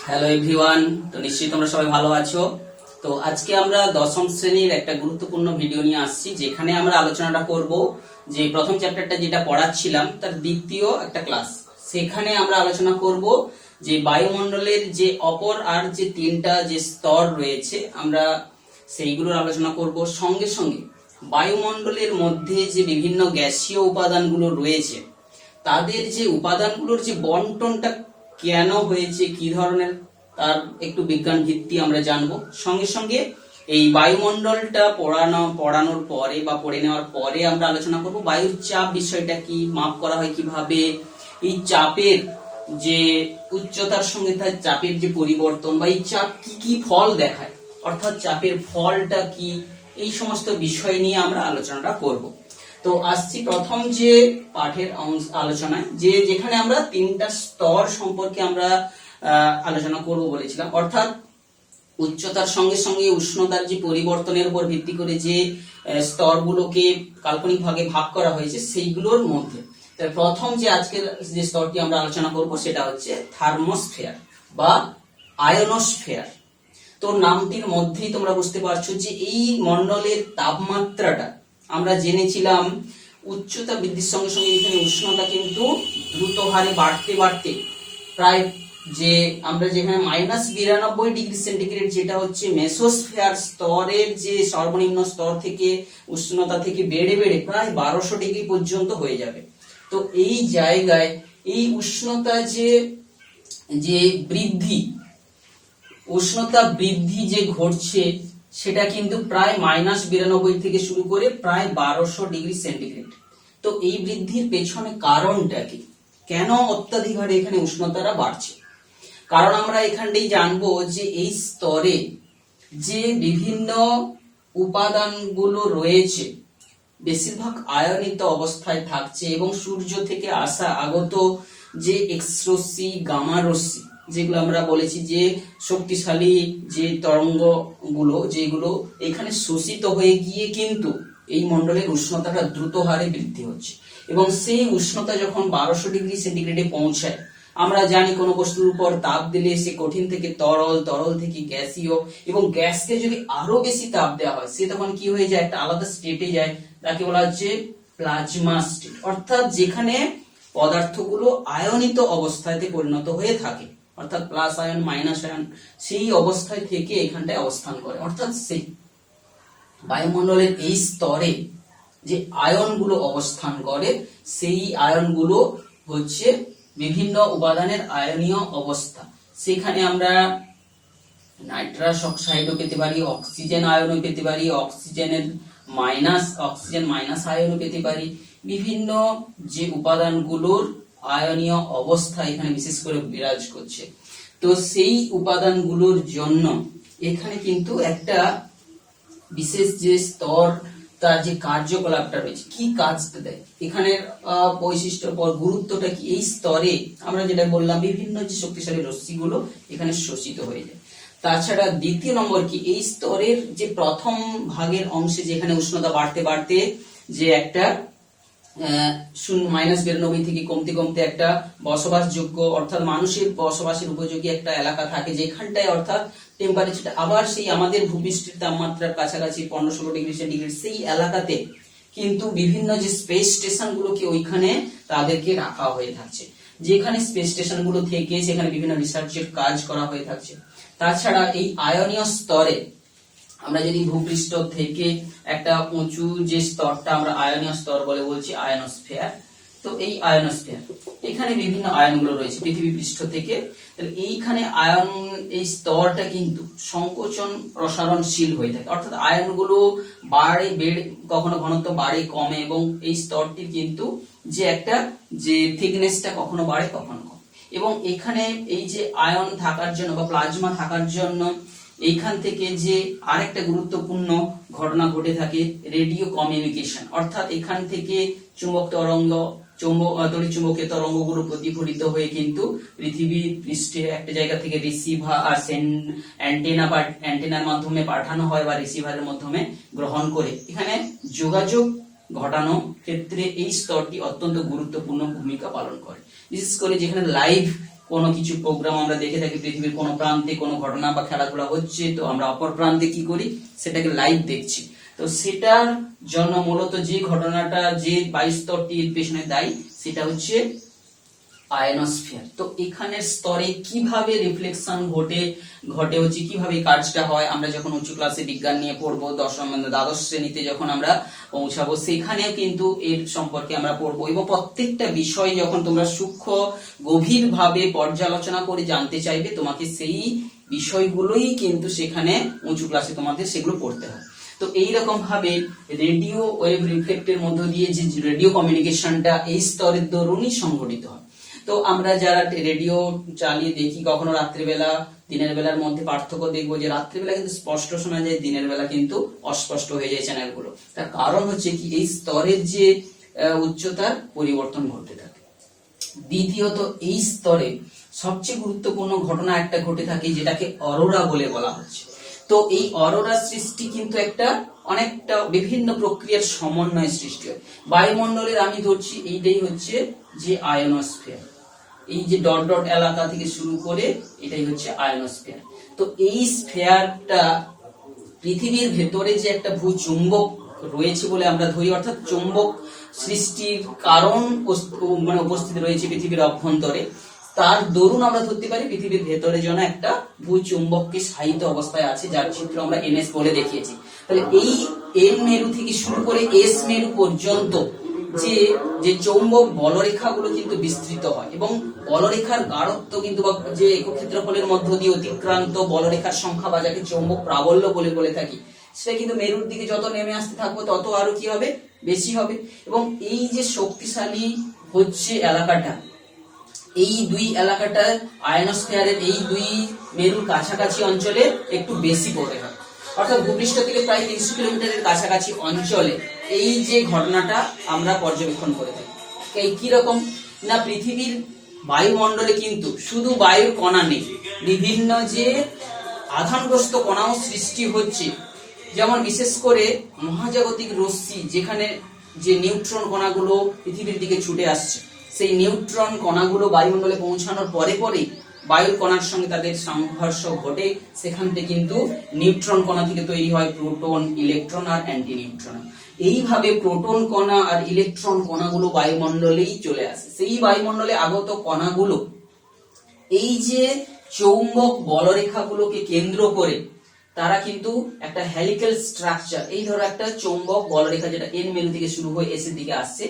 Hello everyone, তো নিশ্চয়ই তোমরা সবাই ভালো আছো। তো আজকে আমরা দশম শ্রেণীর একটা গুরুত্বপূর্ণ ভিডিও নিয়ে আসছি, যেখানে আমরা আলোচনাটা করব যে প্রথম চ্যাপ্টারটা যেটা পড়াচ্ছিলাম তার দ্বিতীয় একটা ক্লাস। সেখানে আমরা আলোচনা করব যে বায়ুমণ্ডলের যে অপর আর যে তিনটা যে স্তর রয়েছে আমরা সেইগুলোর আলোচনা করব। সঙ্গে সঙ্গে বায়ুমণ্ডলের মধ্যে যে বিভিন্ন গ্যাসীয় উপাদানগুলো রয়েছে তাদের যে উপাদানগুলোর যে বন্টনটা কেন হয়েছে, কি ধরনের, তার একটু বিজ্ঞান ভিত্তি আমরা জানবো। সঙ্গে সঙ্গে এই বায়ুমণ্ডলটা পড়ানোর পরে বা পড়ে নেওয়ার পরে আমরা আলোচনা করব বায়ুর চাপ বিষয়টা কি, মাপ করা হয় কিভাবে, এই চাপের যে উচ্চতার সঙ্গে তার চাপের যে পরিবর্তন বা এই চাপ কি কি ফল দেখায়, অর্থাৎ চাপের ফলটা কি, এই সমস্ত বিষয় নিয়ে আমরা আলোচনাটা করব। তো আসছি প্রথম যে পাঠের আলোচনায়, যেখানে আমরা তিনটা স্তর সম্পর্কে আমরা আলোচনা করব বলেছিলাম, অর্থাৎ উচ্চতার সঙ্গে সঙ্গে উষ্ণতার যে পরিবর্তনের উপর ভিত্তি করে যে স্তরগুলোকে কাল্পনিক ভাগে ভাগ করা হয়েছে সেইগুলোর মধ্যে প্রথম যে আজকের যে স্তরটি আমরা আলোচনা করব সেটা হচ্ছে থার্মোস্ফিয়ার বা আয়নোস্ফিয়ার। তো নামটির মধ্যেই তোমরা বুঝতে পারছো যে এই মণ্ডলের তাপমাত্রাটা আমরা জেনেছিলাম উচ্চতা বৃদ্ধির সঙ্গে সঙ্গে এখানে উষ্ণতা কিন্তু দ্রুত হারে বাড়তে বাড়তে প্রায় যে আমরা যেখানে -92°C যেটা হচ্ছে মেসোস্ফিয়ার স্তরের যে সর্বনিম্ন স্তর থেকে উষ্ণতা থেকে বেড়ে বেড়ে প্রায় 1200 ডিগ্রি পর্যন্ত হয়ে যাবে। তো এই জায়গায় এই উষ্ণতা যে বৃদ্ধি, উষ্ণতা বৃদ্ধি যে ঘটছে সেটা কিন্তু প্রায় -92 থেকে শুরু করে প্রায় 1200°C। তো এই বৃদ্ধির পেছনে কারণটা কি, কেন অত্যাধিক হারে এখানে উষ্ণতাটা বাড়ছে? কারণ আমরা এখানটাই জানবো যে এই স্তরে যে বিভিন্ন উপাদানগুলো রয়েছে বেশিরভাগ আয়নিত অবস্থায় থাকছে এবং সূর্য থেকে আসা আগত যে এক্স রশ্মি, গামা রশ্মি, যেগুলো আমরা বলেছি যে শক্তিশালী যে তরঙ্গ গুলো যেগুলো এখানে শোষিত হয়ে গিয়ে কিন্তু এই মণ্ডলের উষ্ণতাটা দ্রুত হারে বৃদ্ধি হচ্ছে। এবং সেই উষ্ণতা যখন 1200°C পৌঁছায়, আমরা জানি কোনো বস্তুর উপর তাপ দিলে সে কঠিন থেকে তরল, তরল থেকে গ্যাসীয়, এবং গ্যাসকে যদি আরো বেশি তাপ দেওয়া হয় সে তখন কি হয়ে যায়, একটা আলাদা স্টেটে যায়, তাকে বলা হচ্ছে প্লাজমা স্টেট, অর্থাৎ যেখানে পদার্থগুলো আয়নিত অবস্থাতে পরিণত হয়ে থাকে, অর্থাৎ প্লাস আয়ন মাইনাস আয়ন সেই অবস্থায় থেকে এখানটায় অবস্থান করে। অর্থাৎ সেই বায়ুমণ্ডলের এই স্তরে যে আয়নগুলো অবস্থান করে সেই আয়নগুলো হচ্ছে বিভিন্ন উপাদানের আয়নীয় অবস্থা। সেখানে আমরা নাইট্রাস অক্সাইডও পেতে পারি, অক্সিজেন আয়নও পেতে পারি, অক্সিজেন মাইনাস আয়নও পেতে পারি। বিভিন্ন যে উপাদানগুলোর আয়নীয় অবস্থা এখানে বিশেষ করে বিরাজ করছে। তো সেই উপাদানগুলোর জন্য এখানে কিন্তু একটা বিশেষ যে স্তর, তার যে কার্যকলাপটা রয়েছে, কি কাজটা দেয়, এখানের বৈশিষ্ট্য পর গুরুত্বটা কি, এই স্তরে আমরা যেটা বললাম বিভিন্ন যে শক্তিশালী রশ্মিগুলো এখানে শোষিত হয়ে যায়। তাছাড়া দ্বিতীয় নম্বর কি, এই স্তরের যে প্রথম ভাগের অংশে যেখানে উষ্ণতা বাড়তে বাড়তে যে একটা -92 থেকে কমতে কমতে একটা বসবাসযোগ্য, অর্থাৎ মানুষের বসবাসের উপযোগী একটা এলাকা থাকে, যেখানটায় অর্থাৎ টেম্পারেচারটা আবার সেই আমাদের ভূপৃষ্ঠের তাপমাত্রার কাছাকাছি 15-16°C, সেই এলাকাতে কিন্তু বিভিন্ন যে স্পেস স্টেশন গুলোকে ওইখানে তাদেরকে রাখা হয়ে থাকছে, যেখানে স্পেস স্টেশন গুলো থেকে সেখানে বিভিন্ন রিসার্চের কাজ করা হয়ে থাকছে। তাছাড়া এই আয়নীয় স্তরে আমরা যদি ভূপৃষ্ঠ থেকে একটা উঁচু যে স্তরটা আমরা আয়নীয় স্তর বলে বলছি আয়নোস্ফিয়ার, তো এই আয়নোস্ফিয়ার এখানে বিভিন্ন আয়নগুলো রয়েছে পৃথিবী পৃষ্ঠ থেকে। এইখানে আয়ন এই স্তরটা কিন্তু সংকোচন প্রসারণশীল হয়ে থাকে, অর্থাৎ আয়নগুলো বাড়ে বেড়ে, কখনো ঘনত্ব বাড়ে কমে, এবং এই স্তরটির কিন্তু যে একটা যে থিকনেসটা কখনো বাড়ে কখনো কমে। এবং এখানে এই যে আয়ন থাকার জন্য বা প্লাজমা থাকার জন্য এইখান থেকে যে আরেকটা গুরুত্বপূর্ণ ঘটনা ঘটে থাকে রেডিও কমিউনিকেশন, অর্থাৎ এখান থেকে চুম্বক তরঙ্গ, তড়িৎচুম্বকীয় তরঙ্গগুলো প্রতিফলিত হয়ে কিন্তু পৃথিবী পৃষ্ঠে একটা জায়গা থেকে রিসিভার আর অ্যান্টেনার মাধ্যমে পাঠানো হয় বা রিসিভারের মাধ্যমে গ্রহণ করে এখানে যোগাযোগ ঘটানোর ক্ষেত্রে এই স্তরটি অত্যন্ত গুরুত্বপূর্ণ ভূমিকা পালন করে। বিশেষ করে যেখানে লাইভ কোনো কিছু প্রোগ্রাম আমরা দেখে থাকি, পৃথিবীর কোনো প্রান্তে কোনো ঘটনা বা খেলাধুলা হচ্ছে, তো আমরা অপর প্রান্তে কি করি, সেটাকে লাইভ দেখছি। তো সেটার জন্য মূলত যে ঘটনাটা, যে বায়ুস্তরটি এর পেছনে দায়ী, সেটা হচ্ছে আয়নোস্ফিয়ার। তো এখানের স্তরে কিভাবে রিফ্লেকশন ঘটে হচ্ছে, কিভাবে কাজটা হয়, আমরা যখন উচ্চ ক্লাসে বিজ্ঞান নিয়ে পড়বো, দ্বাদশ শ্রেণীতে যখন আমরা পৌঁছাবো, সেখানেও কিন্তু এর সম্পর্কে আমরা পড়বো। এবং প্রত্যেকটা বিষয় যখন তোমরা সূক্ষ্ম গভীরভাবে পর্যালোচনা করে জানতে চাইবে, তোমাকে সেই বিষয়গুলোই কিন্তু সেখানে উঁচু ক্লাসে তোমাদের সেগুলো পড়তে হয়। তো এইরকম ভাবে রেডিও ওয়েভ রিফ্লেক্টের মধ্য দিয়ে যে রেডিও কমিউনিকেশনটা এই স্তরের দরুনই সংঘটিত হয়। তো আমরা যারা রেডিও চালিয়ে দেখি, কখনো রাত্রিবেলা দিনের বেলার মধ্যে পার্থক্য দেখবো, যে রাত্রিবেলা কিন্তু স্পষ্ট শোনা যায়, দিনের বেলা কিন্তু অস্পষ্ট হয়ে যায় চ্যানেলগুলো। তার কারণ হচ্ছে কি, এই স্তরের যে উচ্চতার পরিবর্তন ঘটতে থাকে। দ্বিতীয়ত, এই স্তরে সবচেয়ে গুরুত্বপূর্ণ ঘটনা একটা ঘটে থাকে, যেটাকে অরোরা বলে বলা হচ্ছে। তো এই অরোরা সৃষ্টি কিন্তু অনেকটা বিভিন্ন প্রক্রিয়ার সমন্বয়ে সৃষ্টি হয়। বায়ুমণ্ডলের আমি ধরছি এইটাই হচ্ছে যে আয়নোস্ফিয়ার, এই যে ডট ডট এলাকা থেকে শুরু করে এটাই হচ্ছে আয়নোস্ফিয়ার। তো এই স্ফিয়ারটা পৃথিবীর ভেতরে যে একটা ভূচুম্বক রয়েছে বলে আমরা ধরি, অর্থাৎ চুম্বক সৃষ্টির কারণ উপস্থিত রয়েছে পৃথিবীর অভ্যন্তরে, তার দরুন আমরা ধরতে পারি পৃথিবীর ভেতরে যেন একটা ভূচুম্বককে শায়িত অবস্থায় আছে, যার চিত্র আমরা এনএস বলে দেখিয়েছি। তাহলে এই এন মেরু থেকে শুরু করে এস মেরু পর্যন্ত যে চৌম্বক বলরেখাগুলো কিন্তু বিস্তৃত হয়, এবং বলরেখার গাঢ়ত্ব কিন্তু যে একক ক্ষেত্রফলের মধ্য দিয়ে অতিক্রান্ত বলরেখার সংখ্যা, বা যাকে চৌম্বক প্রাবল্য বলে থাকি, সেটা কিন্তু মেরুর দিকে যত নেমে আসতে থাকবে তত আরো কি হবে, বেশি হবে। এবং এই যে শক্তিশালী হচ্ছে এলাকাটা, এই দুই এলাকাটা আয়নোস্ফিয়ারের এই দুই মেরুর কাছাকাছি অঞ্চলে একটু বেশি পড়ে থাকে, অর্থাৎ ভূপৃষ্ঠ থেকে প্রায় ৩০ কিলোমিটারের কাছাকাছি অঞ্চলে এই যে ঘটনাটা আমরা পর্যবেক্ষণ করে থাকি। এই কি রকম না, পৃথিবীর বায়ুমণ্ডলে কিন্তু শুধু বায়ুর কণা নেই, বিভিন্ন যে আধানগ্রস্ত কণাও সৃষ্টি হচ্ছে। যেমন বিশেষ করে মহাজাগতিক রশ্মি, যেখানে যে নিউট্রন কণাগুলো পৃথিবীর দিকে ছুটে আসছে, সেই নিউট্রন কণাগুলো বায়ুমণ্ডলে পৌঁছানোর পরে বায়ুর কণার সঙ্গে তাদের সংঘর্ষ ঘটে, সেখান থেকে কিন্তু নিউট্রন কণা থেকে তৈরি হয় প্রোটন, ইলেকট্রন আর অ্যান্টি নিউট্রন। এইভাবে প্রোটন কণা আর ইলেকট্রন কণাগুলো বায়ুমণ্ডলেই চলে আসে। সেই বায়ুমণ্ডলে আগত কণাগুলো এই যে চৌম্বক বলরেখাগুলোকে কেন্দ্র করে তারা কিন্তু একটা হেলিক্যাল স্ট্রাকচার, এই ধরো একটা চৌম্বক বলরেখা যেটা এন মেরু থেকে শুরু হয়ে এস এর দিকে আসছে,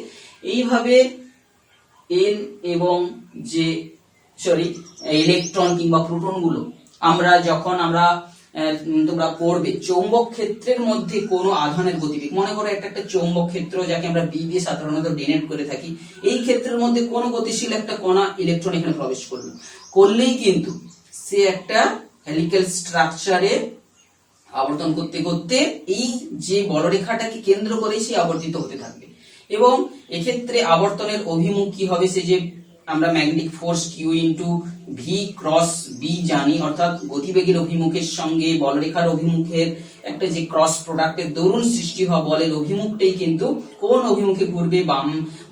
এইভাবে এন এবং যে ইলেকট্রন কিংবা প্রোটন গুলো তোমরা পড়বে, চৌম্বক ক্ষেত্রের মধ্যে কোনো আধানের গতিবেগ, মনে করো একটা চৌম্বক ক্ষেত্র যাকে আমরা বি দিয়ে সাধারণত ডিনোট করে থাকি, এই ক্ষেত্রের মধ্যে কোনো গতিশীল একটা কণা ইলেকট্রন এখানে প্রবেশ করলেই কিন্তু সে একটা হেলিক্যাল স্ট্রাকচারে আবর্তন করতে করতে এই যে বলরেখাটাকে কেন্দ্র করে সে আবর্তিত হতে থাকবে। এবং এক্ষেত্রে আবর্তনের অভিমুখ কি হবে, সে যে আমরা magnetic force q into v cross B জানি, অর্থাৎ গতিবেগের অভিমুখের সঙ্গে বলরেখার অভিমুখের একটা যে ক্রস প্রোডাক্টের দরুন সৃষ্টি হওয়া বলের অভিমুখটাই কিন্তু কোন অভিমুখে ঘুরবে,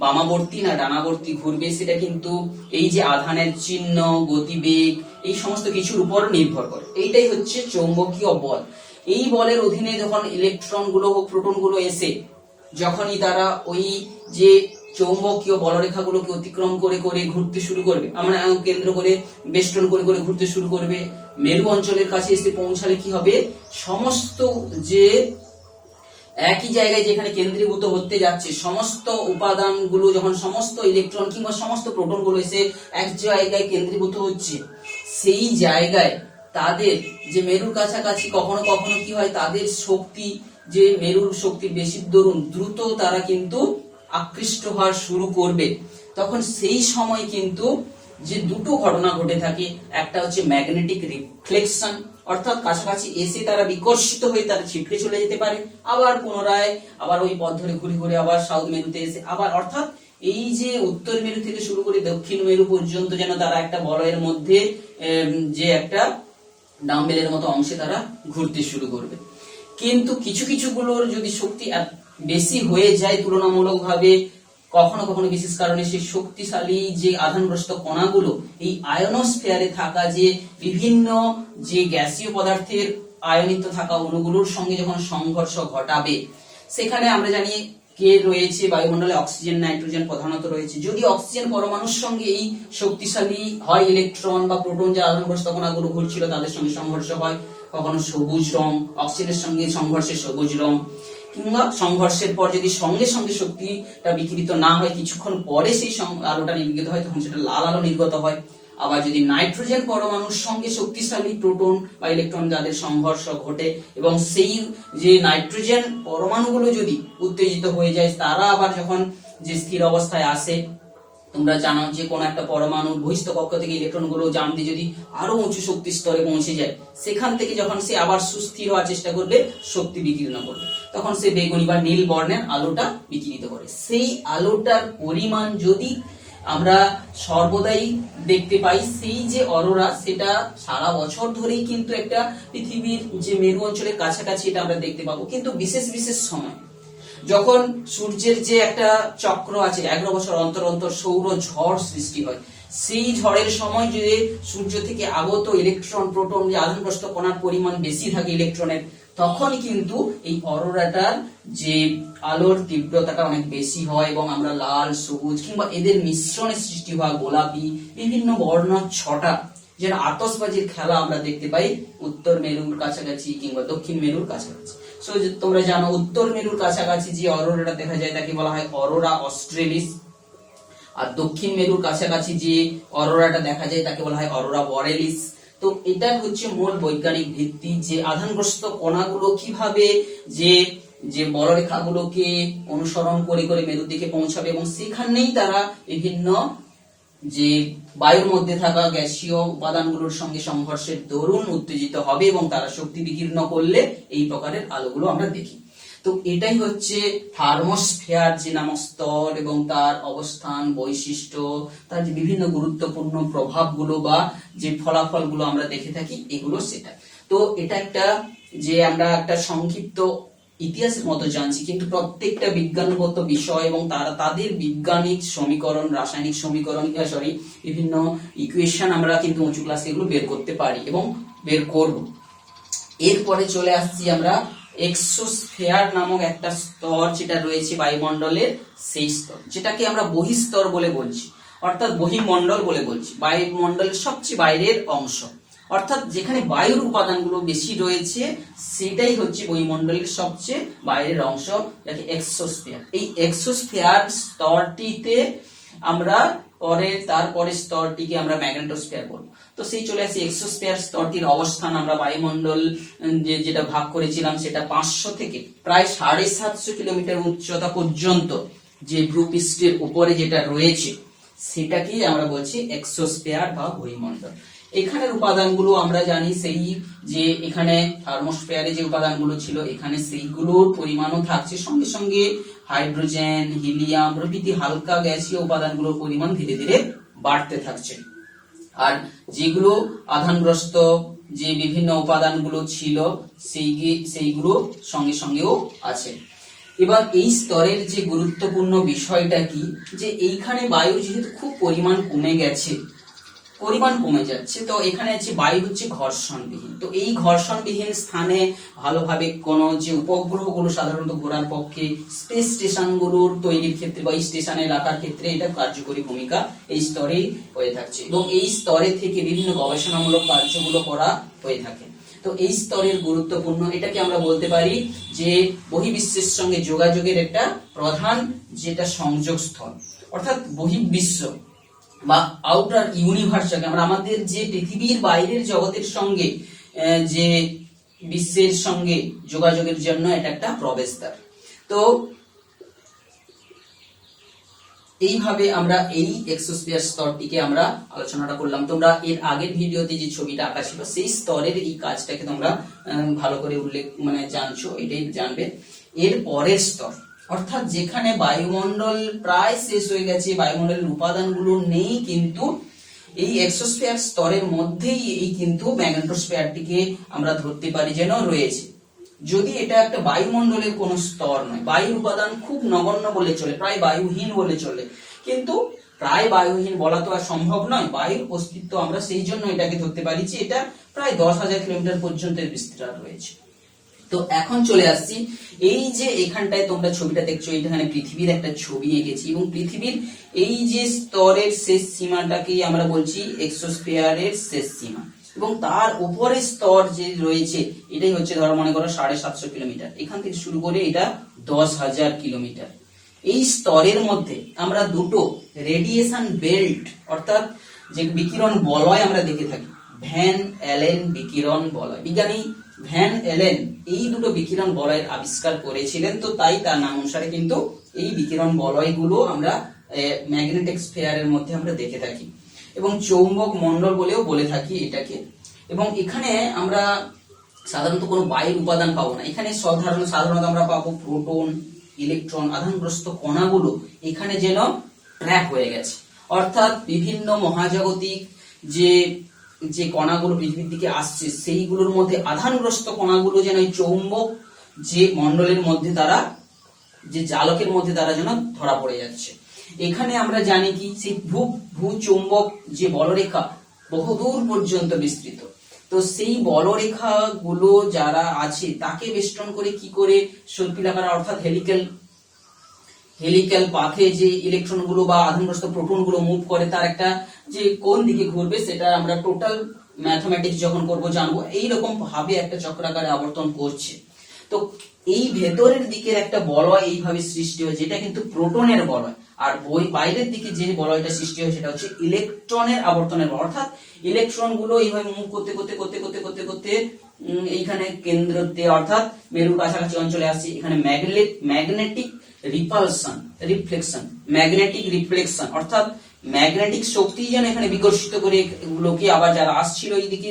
বামাবর্তী না ডানাবর্তী ঘুরবে, সেটা কিন্তু এই যে আধানের চিহ্ন, গতিবেগ, এই সমস্ত কিছুর উপর নির্ভর করে। এইটাই হচ্ছে চৌম্বকীয় বল। এই বলের অধীনে যখন ইলেকট্রন গুলো ও প্রোটন গুলো এসে যখনই তারা ওই যে চৌম্বকীয় বলরেখাগুলোকে অতিক্রম করে করে ঘুরতে শুরু করবে, আমরা কেন্দ্র করে বেষ্টন করে করে ঘুরতে শুরু করবে, মেরু অঞ্চলের কাছে এসে পৌঁছালে কি হবে, সমস্ত যে একই জায়গায় যেখানে কেন্দ্রীভূত হতে যাচ্ছে সমস্ত উপাদানগুলো, যখন সমস্ত ইলেকট্রন কিংবা সমস্ত প্রোটন গুলো এসে এক জায়গায় কেন্দ্রীভূত হচ্ছে, সেই জায়গায় তাদের যে মেরুর কাছাকাছি কখনো কখনো কি হয়, তাদের শক্তি, যে মেরুর শক্তির বেশি দরুন দ্রুত তারা কিন্তু আকৃষ্ট হওয়া শুরু করবে। তখন সেই সময় কিন্তু যে দুটো ঘটনা ঘটে থাকে, একটা হচ্ছে ম্যাগনেটিক রিফ্লেকশন, অর্থাৎ কাছাকাছি এসে তারা বিকর্ষিত হয়ে তারা ছিটকে চলে যেতে পারে, আবার পুনরায় আবার ওই পথ ধরে ঘুরে ঘুরে আবার সাউথ মেরুতে এসে আবার, অর্থাৎ এই যে উত্তর মেরু থেকে শুরু করে দক্ষিণ মেরু পর্যন্ত যেন তারা একটা বলয়ের মধ্যে যে একটা ডাম্বেলের মতো অংশে তারা ঘুরতে শুরু করবে। কিন্তু কিছু কিছু গুলোর যদি শক্তি বেশি হয়ে যায় তুলনামূলকভাবে কখনো কখনো বিশেষ কারণে সেই শক্তিশালী যে আধানগ্রস্ত কণাগুলো এই আয়নোস্ফিয়ারে থাকা যে বিভিন্ন যে গ্যাসীয় পদার্থের আয়নিত থাকা অণুগুলোর সঙ্গে যখন সংঘর্ষ ঘটাবে, সেখানে আমরা জানি কে রয়েছে বায়ুমণ্ডলে, অক্সিজেন, নাইট্রোজেন প্রধানত রয়েছে। যদি অক্সিজেন পরমাণুর সঙ্গে এই শক্তিশালী হয় ইলেকট্রন বা প্রোটন যে আধানগ্রস্ত কণাগুলো ঘুরছিল তাদের সঙ্গে সংঘর্ষ হয়, কখনো সবুজ রং, অক্সিজেনের সঙ্গে সংঘর্ষে সবুজ রং, কিংবা সংঘর্ষের পর যদি সঙ্গে সঙ্গে শক্তিটা বিকিরিত না হয়, কিছুক্ষণ পরে সেই আলোটা নির্গত হয়, তখন সেটা লাল আলো নির্গত হয়। আবার যদি নাইট্রোজেন পরমাণুর সঙ্গে শক্তিশালী প্রোটন বা ইলেকট্রন যাদের সংঘর্ষ ঘটে এবং সেই যে নাইট্রোজেন পরমাণুগুলো যদি উত্তেজিত হয়ে যায়, তারা আবার যখন যে স্থির অবস্থায় আসে, তোমরা জানো যে কোন একটা পরমাণুর বহিস্থ কক্ষ থেকে ইলেকট্রন গুলো জাম দিয়ে যদি আরো উঁচু শক্তি স্তরে পৌঁছে যায়, সেখান থেকে যখন সে আবার সুস্থির হওয়ার চেষ্টা করবে, শক্তি বিকিরণ করবে, তখন সে বেগুনি বা নীল বর্ণের আলোটা বিকিরিত করে। সেই আলোটার পরিমাণ যদি আমরা সর্বদাই দেখতে পাই, সেই যে অরোরা, সেটা সারা বছর ধরেই কিন্তু একটা পৃথিবীর যে মেরু অঞ্চলের কাছাকাছি এটা আমরা দেখতে পাবো। কিন্তু বিশেষ বিশেষ সময় যখন সূর্যের যে একটা চক্র আছে, 11 বছর অন্তর অন্তর সৌর ঝড় সৃষ্টি হয়, সেই ঝড়ের সময় যে সূর্য থেকে আগত ইলেকট্রন, প্রোটন, যে আধানগ্রস্ত কণার পরিমাণ বেশি থাকে ইলেকট্রনের, তখন কিন্তু এই অরোরাটার যে আলোর তীব্রতাটা অনেক বেশি হয় এবং আমরা লাল, সবুজ কিংবা এদের মিশ্রণে সৃষ্টি হওয়া গোলাপি বিভিন্ন বর্ণ ছটা, যেন আতশবাজির খেলা আমরা দেখতে পাই উত্তর মেরুর কাছাকাছি কিংবা দক্ষিণ মেরুর কাছাকাছি। সো তোমরা জানো উত্তর মেরুর কাছাকাছি যে অরোরাটা দেখা যায় তাকে বলা হয় অরোরা অস্ট্রেলিস, আর দক্ষিণ মেরুর কাছাকাছি যে অরোরাটা দেখা যায় তাকে বলা হয় অরোরা বরেলিস। তো এটা হচ্ছে মূল বৈজ্ঞানিক ভিত্তি, যে আধানগ্রস্ত কণাগুলো কিভাবে যে যে বলরেখাগুলোকে অনুসরণ করে করে মেরুর দিকে পৌঁছাবে এবং সেখানেই তারা বিভিন্ন যে বায়ুর মধ্যে থাকা গ্যাসীয় উপাদানগুলোর সঙ্গে সংঘর্ষের দরুন উত্তেজিত হবে এবং তারা শক্তি বিকীর্ণ করলে এই প্রকারের আলোগুলো আমরা দেখি। তো এটাই হচ্ছে থার্মোস্ফিয়ার যে নামক স্তর এবং তার অবস্থান, বৈশিষ্ট্য, তার যে বিভিন্ন গুরুত্বপূর্ণ প্রভাবগুলো বা যে ফলাফলগুলো আমরা দেখে থাকি, এগুলো সেটা। তো এটা একটা যে আমরা একটা সংক্ষিপ্ত ইতিহাসের মতো জানছি, কিন্তু প্রত্যেকটা বিজ্ঞানগত বিষয় এবং তারা তাদের বৈজ্ঞানিক সমীকরণ, রাসায়নিক সমীকরণ, বিভিন্ন ইকুয়েশন আমরা কিন্তু উঁচু ক্লাসে এগুলো বের করতে পারি এবং বের করব। এরপরে চলে আসছি আমরা এক্সোস্ফিয়ার নামক একটা স্তর যেটা রয়েছে বায়ুমণ্ডলের, সেই স্তর যেটাকে আমরা বহিঃস্তর বলে বলছি, অর্থাৎ বহিমণ্ডল বলে বলছি, বায়ুমণ্ডলের সবচেয়ে বাইরের অংশ, অর্থাৎ যেখানে বায়ুর উপাদানগুলো বেশি রয়েছে সেটাই হচ্ছে বায়ুমণ্ডলের সবচেয়ে বাইরের অংশ, যাকে এক্সোস্ফিয়ার। এই এক্সোস্ফিয়ার স্তরটিতে আমরা তারপরে স্তরটিকে আমরা ম্যাগনেটোস্ফিয়ার বলবো। তো সেই চলে আসি এক্সোস্ফিয়ার স্তরটির অবস্থান। আমরা বায়ুমণ্ডল যেটা ভাগ করেছিলাম সেটা 500 থেকে প্রায় 750 কিলোমিটার উচ্চতা পর্যন্ত যে ভূপৃষ্ঠের উপরে যেটা রয়েছে সেটাকেই আমরা বলছি এক্সোস্ফিয়ার বা বায়ুমণ্ডল। এখানের উপাদানগুলো আমরা জানি, সেই যে এখানে থার্মোস্ফিয়ারে যে উপাদানগুলো ছিল এখানে সেইগুলোর পরিমাণও থাকছে, সঙ্গে সঙ্গে হাইড্রোজেন, হিলিয়াম প্রভৃতি হালকা গ্যাসীয় উপাদানগুলোর পরিমাণ ধীরে ধীরে বাড়তে থাকছে। আর যেগুলো আধানগ্রস্ত যে বিভিন্ন উপাদানগুলো ছিল সেইগুলো সঙ্গে সঙ্গেও আছে। এবার এই স্তরের যে গুরুত্বপূর্ণ বিষয়টা কি, যে এইখানে বায়ু যেহেতু খুব পরিমাণ কমে যাচ্ছে, তো এখানে আছে বায়ু হচ্ছে ঘর্ষণবিহীন। তো এই ঘর্ষণবিহীন স্থানে ভালোভাবে কোন যে উপগ্রহগুলো সাধারণত ঘোরার পক্ষে, স্পেস স্টেশনগুলোর তৈরির ক্ষেত্রে বা স্টেশনে রাখার ক্ষেত্রে এটা কার্যকরী ভূমিকা এই স্তরেই হয়ে থাকছে এবং এই স্তরে থেকে বিভিন্ন গবেষণামূলক কার্যগুলো করা হয়ে থাকে। তো এই স্তরের গুরুত্বপূর্ণ, এটাকে আমরা বলতে পারি যে বহির্বিশ্বের সঙ্গে যোগাযোগের একটা প্রধান যেটা সংযোগ স্থল, অর্থাৎ বহির্বিশ্ব বা আউটার ইউনিভার্স, যাকে আমরা আমাদের যে পৃথিবীর বাইরের জগতের সঙ্গে যে বিশ্বের সঙ্গে যোগাযোগের জন্য এটা একটা প্রবেশদ্বার। তো এইভাবে আমরা এই এক্সোস্ফিয়ার স্তরটিকে আমরা আলোচনাটা করলাম। তোমরা এর আগের ভিডিওতে যে ছবিটা আঁকা ছিল সেই স্তরের এই কাজটাকে তোমরা ভালো করে জানছো, এটাই জানবে। এর পরের স্তর, অর্থাৎ যেখানে বায়ুমণ্ডল প্রায় শেষ হয়ে গেছে, বায়ুমণ্ডলের উপাদানগুলো নেই, কিন্তু এই এক্সোস্ফিয়ার স্তরের মধ্যেই এই কিন্তু ম্যাগনেটোস্ফিয়ারটিকে আমরা ধরতে পারি যেন রয়েছে। যদি এটা একটা বায়ুমণ্ডলের কোনো স্তর নয়, বায়ুর উপাদান খুব নগণ্য বলে চলে, প্রায় বায়ুহীন বলে চলে, কিন্তু প্রায় বায়ুহীন বলা তো আর সম্ভব নয়, বায়ুর অস্তিত্ব আমরা সেই জন্য এটাকে ধরতে পারি যে এটা প্রায় 10,000 কিলোমিটার পর্যন্ত বিস্তার রয়েছে। তো এখন চলে আসছি, এই যে এখানটায় তোমরা ছবিটা দেখছো, এখানে পৃথিবীর একটা ছবি এঁকেছি, এবং পৃথিবীর এই যে স্তরের শেষ সীমাটাকেই আমরা বলছি এক্সোস্ফিয়ারের শেষ সীমা, এবং তার উপরে স্তর যে রয়েছে এটাই হচ্ছে ধরো মনে করো 750 কিলোমিটার, এখান থেকে শুরু করে এটা 10,000 কিলোমিটার। এই স্তরের মধ্যে আমরা দুটো রেডিয়েশন বেল্ট অর্থাৎ যে বিকিরণ বলয় আমরা দেখে থাকি, ভ্যান অ্যালেন বিকিরণ বলয়, বিজ্ঞানী ভ্যান অ্যালেন এই দুটো বিকিরণ বলয়ের আবিষ্কার করেছিলেন, তো তাই তার নাম অনুসারে কিন্তু এই বিকিরণ বলয়গুলো আমরা ম্যাগনেটিক স্ফিয়ারের মধ্যে আমরা দেখে থাকি, এবং চৌম্বক মণ্ডল বলেও বলে থাকি এটাকে। এবং এখানে আমরা সাধারণত কোনো বায়ুর উপাদান পাবো না, এখানে সাধারণত আমরা পাবো প্রোটন, ইলেকট্রন, আধানগ্রস্ত কণাগুলো এখানে যেন ট্র্যাপ হয়ে গেছে, অর্থাৎ বিভিন্ন মহাজাগতিক যে যে কণাগুলো পৃথিবীর দিকে আসছে সেইগুলোর মধ্যে আধানগ্রস্ত কণাগুলো যেন এই চৌম্বক যে মণ্ডলের মধ্যে তারা যে জালকের মধ্যে তারা যেন ধরা পড়ে যাচ্ছে। এখানে আমরা জানি কি সেই ভূচৌম্বক যে বলরেখা বহুদূর পর্যন্ত বিস্তৃত, তো সেই বলরেখা গুলো যারা আছে তাকে বেষ্টন করে কি করে সর্পিলাকার অর্থাৎ হেলিক্যাল পাথে যে ইলেকট্রন গুলো বা আধানগ্রস্ত প্রোটন গুলো মুভ করে তার একটা যে কোন দিকে ঘুরবে সেটা আমরা টোটাল ম্যাথমেটিক্স যখন করব জানবো, এইরকম ভাবে একটা চক্রাকারে আবর্তন করছে। তো এই ভেতরের দিকের একটা বলয় এইভাবে সৃষ্টি হয় যেটা কিন্তু প্রোটনের বলয়, আর বাইরের দিকে যে বলয়টা সৃষ্টি হয় সেটা হচ্ছে ইলেকট্রনের আবর্তনের বলয়, অর্থাৎ ইলেকট্রন গুলো এইভাবে মুভ করতে করতে করতে করতে করতে করতে এইখানে কেন্দ্রতে অর্থাৎ মেরুর কাছাকাছি অঞ্চলে আসছে, এখানে ম্যাগনেটিক রিফ্লেকশন অর্থাৎ ম্যাগনেটিক শক্তি যেন এখানে বিকশিত করে এগুলোকে আবার যারা আসছিল এইদিকে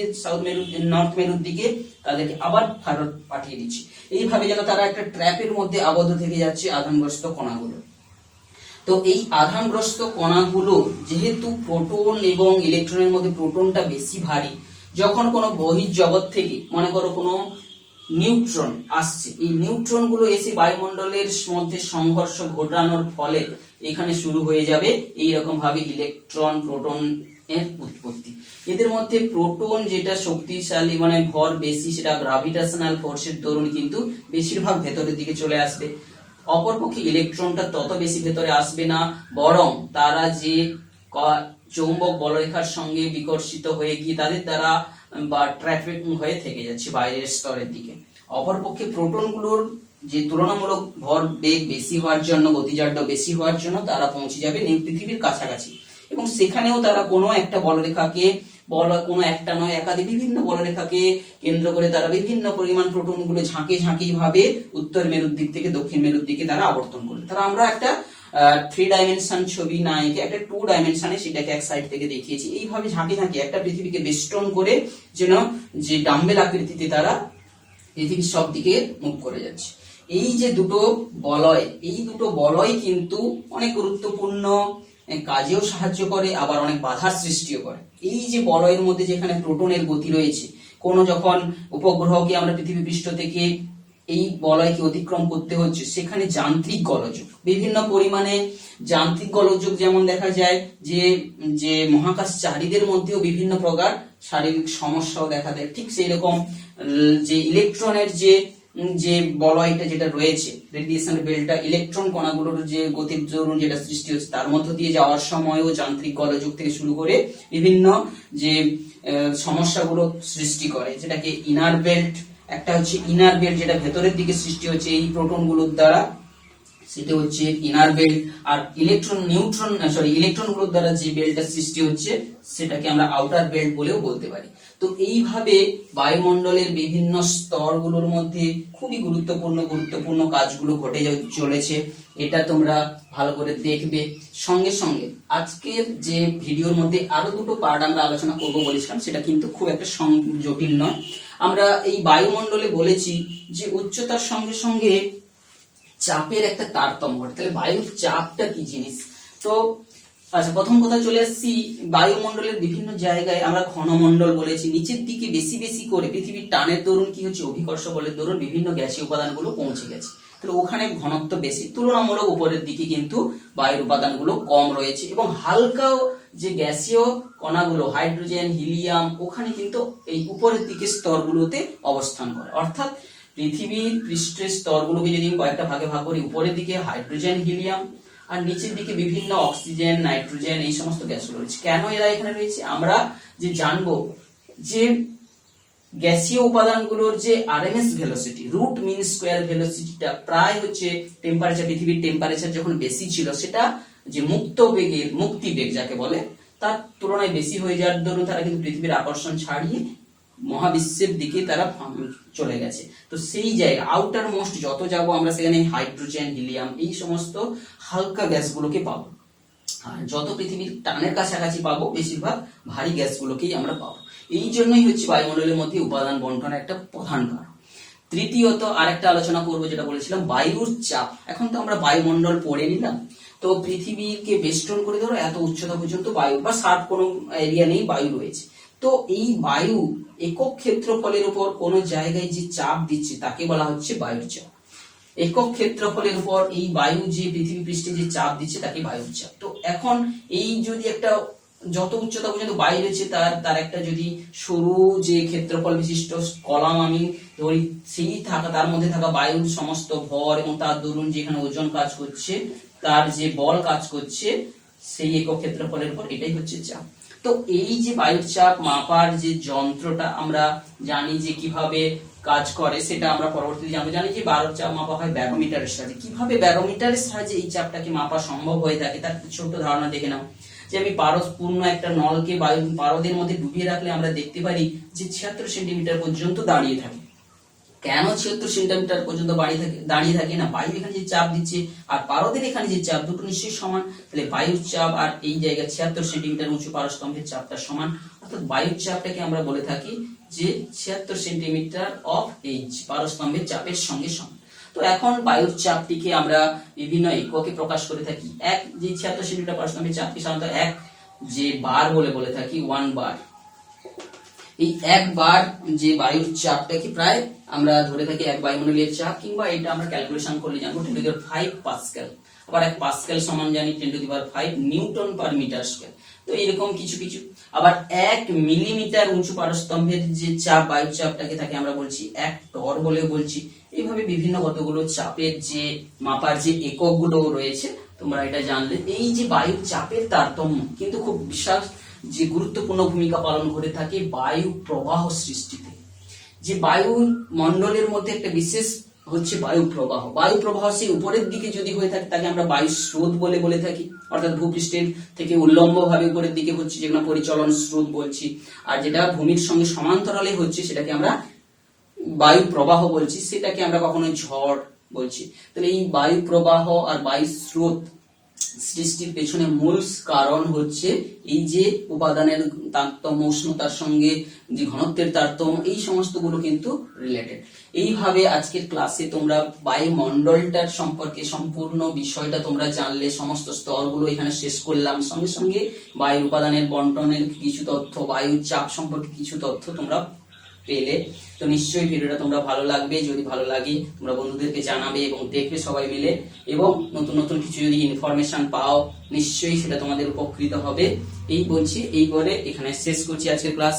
নর্থ মেরুর দিকে তাদেরকে আবার ফেরত পাঠিয়ে দিচ্ছে, এইভাবে যেন তারা একটা ট্র্যাপের মধ্যে আবদ্ধ থেকে যাচ্ছে আধানগ্রস্ত কণাগুলো। তো এই আধানগ্রস্ত কণাগুলো যেহেতু প্রোটন এবং ইলেকট্রনের মধ্যে প্রোটনটা বেশি ভারী, যখন কোনো বহির্জগৎ থেকে মনে করো কোনো নিউট্রন আসছে, এই নিউট্রন গুলো এসে বায়ুমণ্ডলের মধ্যে সংঘর্ষ ঘটানোর ফলে এখানে শুরু হয়ে যাবে এইরকম ভাবে ইলেকট্রন প্রোটন এর উৎপত্তি। এদের মধ্যে প্রোটন যেটা শক্তিশালী মানে ভর বেশি, সেটা গ্রাভিটেশনাল ফোর্সের দরুন কিন্তু বেশিরভাগ ভেতরের দিকে চলে আসবে, অপরপক্ষে ইলেকট্রনটা তত বেশি ভেতরে আসবে না, বরং তারা যে চৌম্বক বলরেখার সঙ্গে বিকর্ষিত হয়ে গিয়ে তাদের দ্বারা বা ট্রাফিক হয়ে থেকে যাচ্ছে বাইরের স্তরের দিকে। অপরপক্ষে প্রোটনগুলোর যে তুলনামূলক ভর বেগ বেশি হওয়ার জন্য, গতিজাড্য বেশি হওয়ার জন্য তারা পৌঁছে যাবে পৃথিবীর কাছাকাছি, এবং সেখানেও তারা কোনো একটা বলরেখাকে কোনো একটা নয় একাধিক বিভিন্ন বলরেখাকে কেন্দ্র করে তারা বিভিন্ন পরিমাণ প্রোটনগুলো ঝাঁকে ঝাঁকি ভাবে উত্তর মেরুর দিক থেকে দক্ষিণ মেরুর দিকে তারা আবর্তন করে। তারা আমরা একটা 3 ডাইমেনশন ছবি না এঁকে একটা 2 ডাইমেনশনে সেটাকে এক সাইড থেকে দেখিয়েছি, এইভাবে ঝাঁকে ঝাঁকি একটা পৃথিবীকে বেষ্টন করে যেন যে ডাম্বেল আকৃতিতে তারা পৃথিবীর সব দিকে মুভ করে যাচ্ছে। এই যে দুটো বলয়, এই দুটো বলয় কিন্তু অনেক গুরুত্বপূর্ণ কাজেও সাহায্য করে, আবার অনেক বাধার সৃষ্টিও করে। এই যে বলয়ের মধ্যে যেখানে প্রোটনের গতি রয়েছে, কোন যখন উপগ্রহকে আমরা পৃথিবী পৃষ্ঠ থেকে এই বলয়কে অতিক্রম করতে হচ্ছে, সেখানে যান্ত্রিক গোলযোগ, বিভিন্ন পরিমাণে যান্ত্রিক গোলযোগ যেমন দেখা যায় যে মহাকাশচারীদের মধ্যেও বিভিন্ন প্রকার শারীরিক সমস্যাও দেখা দেয়, ঠিক সেই রকম যে ইলেকট্রনের যে বলয়টা যেটা রয়েছে রেডিয়েশন বেল্টটা, ইলেকট্রন কণাগুলোর যে গতির দরুন যেটা সৃষ্টি হচ্ছে তার মধ্য দিয়ে যাওয়ার সময়ও যান্ত্রিক গোলযোগ থেকে শুরু করে বিভিন্ন যে সমস্যাগুলো সৃষ্টি করে, যেটাকে ইনার বেল্ট, একটা হচ্ছে ইনার বেল্ট যেটা ভেতরের দিকে সৃষ্টি হচ্ছে এই প্রোটনগুলোর দ্বারা, সেটা হচ্ছে ইনার বেল্ট, আর ইলেকট্রনগুলোর দ্বারা যে বেল্টটা সৃষ্টি হচ্ছে সেটাকে আমরা আউটার বেল্ট বলেও বলতে পারি। তো এইভাবে বায়ুমণ্ডলের বিভিন্ন স্তরগুলোর মধ্যে খুবই গুরুত্বপূর্ণ কাজগুলো ঘটে চলেছে, এটা তোমরা ভালো করে দেখবে। সঙ্গে সঙ্গে আজকের যে ভিডিওর মধ্যে আরো দুটো পার্ট আমরা আলোচনা করব বলেছিলাম, সেটা কিন্তু খুব একটা জটিল নয়। আমরা এই বায়ুমণ্ডলে বলেছি যে উচ্চতার সঙ্গে সঙ্গে চাপের একটা তারতম্য ঘটে, তাহলে বায়ুর চাপটা কি জিনিস? তো আচ্ছা, প্রথম কথা চলে আসছি, বায়ুমণ্ডলের বিভিন্ন জায়গায় আমরা ঘনমণ্ডল বলেছি, নিচের দিকে বেশি বেশি করে পৃথিবীর টানের দরুন কি হচ্ছে, অভিকর্ষ বলের দরুন বিভিন্ন গ্যাসীয় উপাদানগুলো পৌঁছে গেছে, তাহলে ওখানে ঘনত্ব বেশি, তুলনামূলক উপরের দিকে কিন্তু বায়ুর উপাদানগুলো কম রয়েছে, এবং হালকা যে গ্যাসীয় কণাগুলো হাইড্রোজেন, হিলিয়াম, ওখানে কিন্তু এই উপরের দিকে স্তরগুলোতে অবস্থান করে। অর্থাৎ পৃথিবীর পৃষ্ঠের স্তরগুলোকে যদি কয়েকটা ভাগে ভাগ করি, উপরের দিকে হাইড্রোজেন, হিলিয়াম, আর নিচের দিকে বিভিন্ন অক্সিজেন, নাইট্রোজেন, এই সমস্ত গ্যাসগুলো রয়েছে। কেন এরা এখানে রয়েছে আমরা যে জানবো, যে গ্যাসীয় উপাদানগুলোর যে RMS velocity, root mean square ভেলোসিটিটা প্রায় হচ্ছে টেম্পারেচার, পৃথিবীর টেম্পারেচার যখন বেশি ছিল, সেটা যে মুক্ত বেগের, মুক্তি বেগ যাকে বলে, তার তুলনায় বেশি হয়ে যাওয়ার দরুন তারা কিন্তু পৃথিবীর আকর্ষণ ছাড়িয়ে মহাবিশ্বের দিকে তারা চলে গেছে। তো সেই জায়গা আউটার মোস্ট যত যাবো আমরা, সেখানে হাইড্রোজেন, হিলিয়াম, এই সমস্ত হালকা গ্যাসগুলোকে পাবো, আর যত পৃথিবীর টানের কাছাকাছি পাবো বেশিরভাগ ভারী গ্যাসগুলোকেই আমরা পাবো। এই জন্যই হচ্ছে বায়ুমণ্ডলের মধ্যে উপাদান বন্টনের একটা প্রধান কারণ। তৃতীয়ত আরেকটা আলোচনা করবো, যেটা বলেছিলাম বায়ুর চাপ। এখন তো আমরা বায়ুমণ্ডল পড়ে নিলাম, তো পৃথিবীকে বেষ্টন করে ধরো এত উচ্চতা পর্যন্ত বায়ু বা সার্ভ কোনো এরিয়া নেই, বায়ু রয়েছে। তো এই বায়ু একক ক্ষেত্রফলের উপর কোনো জায়গায় যে চাপ দিচ্ছে তাকে বলা হচ্ছে বায়ুর চাপ। একক ক্ষেত্রফলের উপর এই বায়ু যে পৃথিবী পৃষ্ঠে যে চাপ দিচ্ছে তাকে বায়ুর চাপ। তো এখন এই যদি একটা যত উচ্চতা পর্যন্ত বায়ু রয়েছে তার একটা যদি সরু যে ক্ষেত্রফল বিশিষ্ট কলাম আমি ধরি, সেই থাকা তার মধ্যে থাকা বায়ুর সমস্ত ভর এবং তার দরুন যেখানে ওজন কাজ করছে, তার যে বল কাজ করছে, সেই একক ক্ষেত্রফলের উপর, এটাই হচ্ছে চাপ। তো এই যে বায়ুর চাপ মাপার যে যন্ত্রটা আমরা জানি যে কিভাবে কাজ করে, সেটা আমরা পরবর্তীতে জানবো। জানি যে বায়ুর চাপ মাপা হয় ব্যারোমিটারের সাহায্যে। কিভাবে ব্যারোমিটারের সাহায্যে এই চাপটাকে মাপা সম্ভব হয়ে থাকে তার ছোট ধারণা দেখে নাও। যে আমি পারদপূর্ণ একটা নলকে বায়ু পারদের মধ্যে ডুবিয়ে রাখলে আমরা দেখতে পারি যে 76 সেন্টিমিটার পর্যন্ত দাঁড়িয়ে থাকে। কেন 76 সেন্টিমিটার পর্যন্ত দাঁড়িয়ে থাকে না? বায়ু এখানে যে চাপ দিচ্ছে আর পারদের এখানে যে চাপ, দুটো নিশ্চয়ই সমান, তাহলে বায়ুর চাপ আর এই জায়গায় 76 সেন্টিমিটার উঁচু পারস্তম্ভের চাপটা সমান। অর্থাৎ বায়ুর চাপটাকে আমরা বলে থাকি যে 76 সেন্টিমিটার অফ এইচ, পারস্তম্ভের চাপের সঙ্গে সমান। তো এখন বায়ুর চাপটিকে আমরা বিভিন্ন এককে প্রকাশ করে থাকি। এক যে 76 সেন্টিমিটার পারস্তম্ভের চাপকে সাধারণত এক যে বার বলে থাকি, 1 বার। এই 1 বার যে বায়ুর চাপটাকে প্রায় আমরা ধরে থাকি 1 বায়ুমণ্ডলীয় চাপ, কিংবা এটা আমরা ক্যালকুলেশন করলে জানবো 10⁵ পাস্কেল। আবার 1 পাস্কেল সমান জানি 10⁵ নিউটন পার মিটার স্কয়ার। তো এরকম কিছু কিছু। আবার 1 মিলিমিটার উঁচু পারস্তম্ভের যে চাপ, বায়ুর চাপটাকে থাকে আমরা বলছি 1 টর বলে বলছি। এইভাবে বিভিন্ন কতগুলো চাপের যে মাপার যে এককগুলো রয়েছে, তোমরা এটা জানলে। এই যে বায়ুর চাপের তারতম্য কিন্তু খুব বিশাল যে গুরুত্বপূর্ণ ভূমিকা পালন করে থাকে বায়ু প্রবাহ সৃষ্টিতে। যে বায়ু মণ্ডলের মধ্যে একটা বিশেষ হচ্ছে বায়ু প্রবাহ। বায়ু প্রবাহ সেই উপরের দিকে যদি হয়ে থাকে তাকে আমরা বায়ু স্রোত বলে থাকি, অর্থাৎ ভূপৃষ্ঠের থেকে উল্লম্ব ভাবে উপরের দিকে হচ্ছে যেগুলো পরিচলন স্রোত বলছি। আর যেটা ভূমির সঙ্গে সমান্তরালে হচ্ছে সেটাকে আমরা বায়ু প্রবাহ বলছি, সেটাকে আমরা কখনো ঝড় বলছি। তাহলে এই বায়ু প্রবাহ আর বায়ু স্রোত সৃষ্টির পেছনে মূল কারণ হচ্ছে এই যে উপাদানের তারতম্য, উষ্ণতার সঙ্গে যে ঘনত্বের তারতম্য, এই সমস্ত গুলো কিন্তু রিলেটেড। এইভাবে আজকের ক্লাসে তোমরা বায়ুমণ্ডলটার সম্পর্কে সম্পূর্ণ বিষয়টা তোমরা জানলে। সমস্ত স্তরগুলো এখানে শেষ করলাম, সঙ্গে সঙ্গে বায়ুর উপাদানের বন্টনের কিছু তথ্য, বায়ুর চাপ সম্পর্কে কিছু তথ্য তোমরা পেলে। তো নিশ্চয়ই ভিডিওটা তোমরা ভালো লাগবে। যদি ভালো লাগে তোমরা বন্ধুদেরকে জানাবে এবং দেখবে সবাই মিলে, এবং নতুন নতুন কিছু যদি ইনফরমেশন পাও নিশ্চয়ই সেটা তোমাদের উপকৃত হবে। এই বলছি, এই বলে এখানে শেষ করছি আজকের ক্লাস।